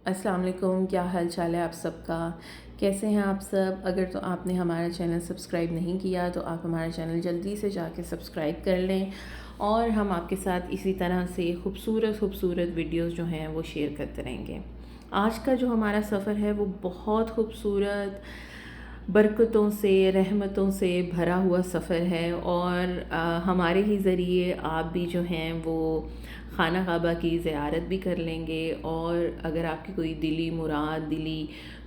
السلام علیکم، کیا حال چال ہے آپ سب کا؟ کیسے ہیں آپ سب؟ اگر تو آپ نے ہمارا چینل سبسکرائب نہیں کیا تو آپ ہمارا چینل جلدی سے جا کے سبسکرائب کر لیں، اور ہم آپ کے ساتھ اسی طرح سے خوبصورت ویڈیوز جو ہیں وہ شیئر کرتے رہیں گے۔ آج کا جو ہمارا سفر ہے وہ بہت خوبصورت، برکتوں سے، رحمتوں سے بھرا ہوا سفر ہے، اور ہمارے ہی ذریعے آپ بھی جو ہیں وہ خانہ کعبہ کی زیارت بھی کر لیں گے، اور اگر آپ کی کوئی دلی مراد، دلی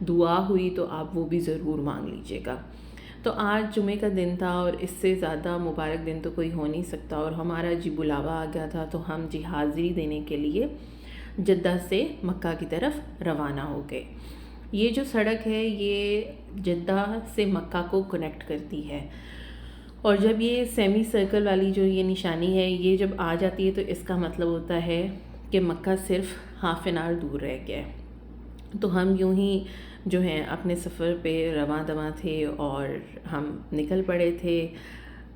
دعا ہوئی تو آپ وہ بھی ضرور مانگ لیجیے گا۔ تو آج جمعے کا دن تھا، اور اس سے زیادہ مبارک دن تو کوئی ہو نہیں سکتا، اور ہمارا بلاوا آ گیا تھا، تو ہم حاضری دینے کے لیے جدہ سے مکہ کی طرف روانہ ہو گئے۔ یہ جو سڑک ہے یہ جدہ سے مکہ کو کنیکٹ کرتی ہے، اور جب یہ سیمی سرکل والی جو یہ نشانی ہے یہ جب آ جاتی ہے تو اس کا مطلب ہوتا ہے کہ مکہ صرف ہاف این آور دور رہ گیا ہے۔ تو ہم یوں ہی جو ہیں اپنے سفر پہ رواں دواں تھے، اور ہم نکل پڑے تھے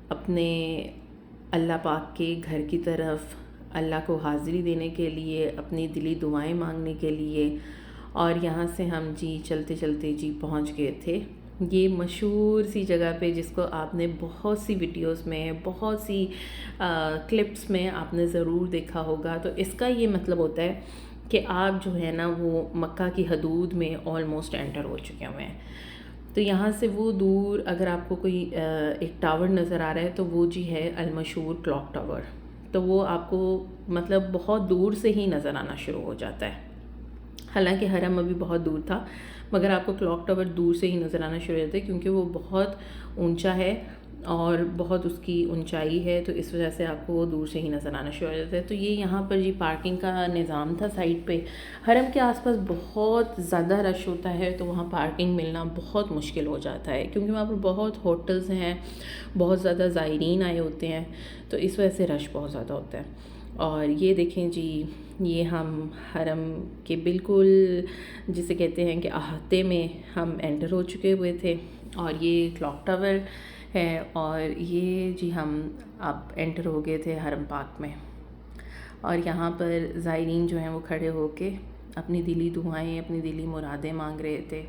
اپنے اللہ پاک کے گھر کی طرف، اللہ کو حاضری دینے کے لیے، اپنی دلی دعائیں مانگنے کے لیے۔ اور یہاں سے ہم چلتے چلتے پہنچ گئے تھے یہ مشہور سی جگہ پہ، جس کو آپ نے بہت سی ویڈیوز میں، بہت سی کلپس میں آپ نے ضرور دیکھا ہوگا۔ تو اس کا یہ مطلب ہوتا ہے کہ آپ جو ہے نا وہ مکہ کی حدود میں آلموسٹ انٹر ہو چکے ہوئے ہیں۔ تو یہاں سے وہ دور اگر آپ کو کوئی ایک ٹاور نظر آ رہا ہے تو وہ ہے المشہور کلاک ٹاور۔ تو وہ آپ کو مطلب بہت دور سے ہی نظر آنا شروع ہو جاتا ہے، حالانکہ حرم ابھی بہت دور تھا، مگر آپ کو کلاک ٹاور دور سے ہی نظر آنا شروع ہو جاتا ہے، کیونکہ وہ بہت اونچا ہے اور بہت اس کی اونچائی ہے، تو اس وجہ سے آپ کو وہ دور سے ہی نظر آنا شروع ہو جاتا ہے۔ تو یہ یہاں پر پارکنگ کا نظام تھا سائڈ پہ۔ حرم کے آس پاس بہت زیادہ رش ہوتا ہے، تو وہاں پارکنگ ملنا بہت مشکل ہو جاتا ہے، کیونکہ وہاں پر بہت ہوٹلز ہیں، بہت زیادہ زائرین آئے ہوتے ہیں، تو اس وجہ سے رش بہت زیادہ ہوتا ہے۔ اور یہ دیکھیں یہ ہم حرم کے بالکل جسے کہتے ہیں کہ احاطے میں ہم انٹر ہو چکے ہوئے تھے، اور یہ کلاک ٹاور ہے، اور یہ ہم اب انٹر ہو گئے تھے حرم پاک میں۔ اور یہاں پر زائرین جو ہیں وہ کھڑے ہو کے اپنی دلی دعائیں، اپنی دلی مرادیں مانگ رہے تھے،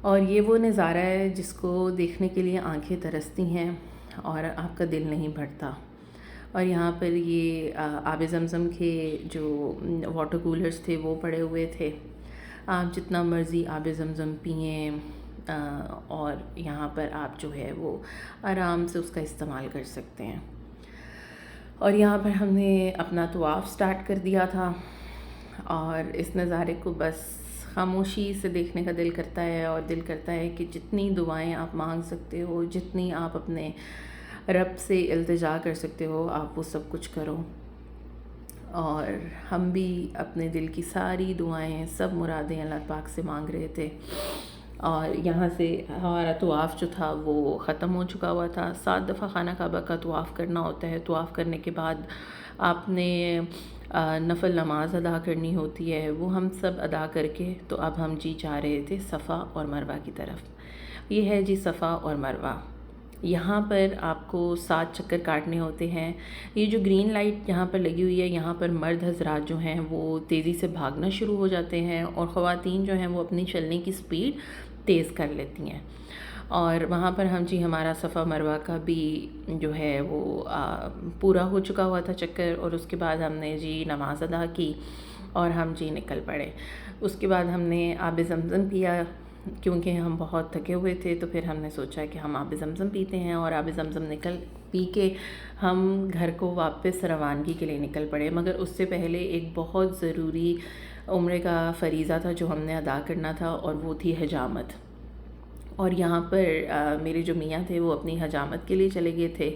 اور یہ وہ نظارہ ہے جس کو دیکھنے کے لیے آنکھیں ترستی ہیں اور آپ کا دل نہیں بھرتا۔ اور یہاں پر یہ آب زمزم کے جو واٹر کولرز تھے وہ پڑے ہوئے تھے، آپ جتنا مرضی آب زمزم پئیں، اور یہاں پر آپ جو ہے وہ آرام سے اس کا استعمال کر سکتے ہیں۔ اور یہاں پر ہم نے اپنا طواف سٹارٹ کر دیا تھا، اور اس نظارے کو بس خاموشی سے دیکھنے کا دل کرتا ہے، اور دل کرتا ہے کہ جتنی دعائیں آپ مانگ سکتے ہو، جتنی آپ اپنے رب سے التجا کر سکتے ہو، آپ وہ سب کچھ کرو۔ اور ہم بھی اپنے دل کی ساری دعائیں، سب مرادیں اللہ پاک سے مانگ رہے تھے، اور یہاں سے ہمارا طواف جو تھا وہ ختم ہو چکا ہوا تھا۔ 7 دفعہ خانہ کعبہ کا طواف کرنا ہوتا ہے۔ طواف کرنے کے بعد آپ نے نفل نماز ادا کرنی ہوتی ہے، وہ ہم سب ادا کر کے تو اب ہم جا رہے تھے صفا اور مروہ کی طرف۔ یہ ہے صفا اور مروہ۔ یہاں پر آپ کو 7 چکر کاٹنے ہوتے ہیں۔ یہ جو گرین لائٹ یہاں پر لگی ہوئی ہے، یہاں پر مرد حضرات جو ہیں وہ تیزی سے بھاگنا شروع ہو جاتے ہیں، اور خواتین جو ہیں وہ اپنی چلنے کی سپیڈ تیز کر لیتی ہیں۔ اور وہاں پر ہم ہمارا صفا مروہ کا بھی جو ہے وہ پورا ہو چکا ہوا تھا چکر، اور اس کے بعد ہم نے نماز ادا کی اور ہم نکل پڑے۔ اس کے بعد ہم نے آب زمزم پیا، کیونکہ ہم بہت تھکے ہوئے تھے، تو پھر ہم نے سوچا کہ ہم آب زمزم پیتے ہیں، اور آب زمزم پی کے ہم گھر کو واپس روانگی کے لیے نکل پڑے۔ مگر اس سے پہلے ایک بہت ضروری عمرے کا فریضہ تھا جو ہم نے ادا کرنا تھا، اور وہ تھی حجامت۔ اور یہاں پر میرے جو میاں تھے وہ اپنی حجامت کے لیے چلے گئے تھے،